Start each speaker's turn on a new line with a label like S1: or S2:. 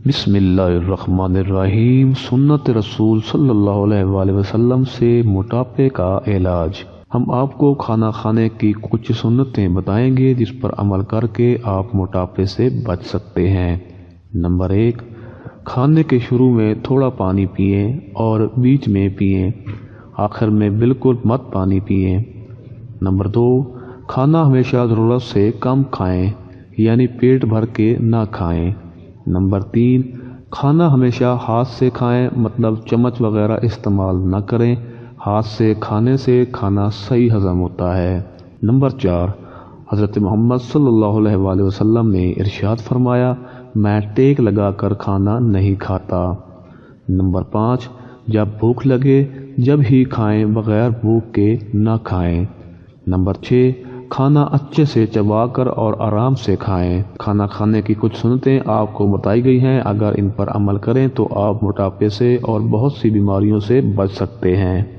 S1: बिस्मिल्लाहिर्रहमानिर्रहीम। सुन्नत रसूल सल्लल्लाहु अलैहि वसल्लम से मोटापे का इलाज। हम आपको खाना खाने की कुछ सुन्नतें बताएंगे जिस पर अमल करके आप मोटापे से बच सकते हैं। नंबर 1, खाने के शुरू में थोड़ा पानी पिएं और बीच में पिएं, आखिर में बिल्कुल मत पानी पिएं। नंबर 2, खाना हमेशा ज़रूरत से कम खाएं, यानी पेट भर के ना खाएं। नंबर 3, खाना हमेशा हाथ से खाएं, मतलब चम्मच वगैरह इस्तेमाल न करें। हाथ से खाने से खाना सही हज़म होता है। नंबर 4, हज़रत मोहम्मद सल्लल्लाहु अलैहि वसल्लम ने इरशाद फरमाया, मैं टेक लगाकर खाना नहीं खाता। नंबर 5, जब भूख लगे जब ही खाएं, बगैर भूख के ना खाएं। नंबर 6, खाना अच्छे से चबाकर और आराम से खाएं। खाना खाने की कुछ सुन्नतें आपको बताई गई हैं, अगर इन पर अमल करें तो आप मोटापे से और बहुत सी बीमारियों से बच सकते हैं।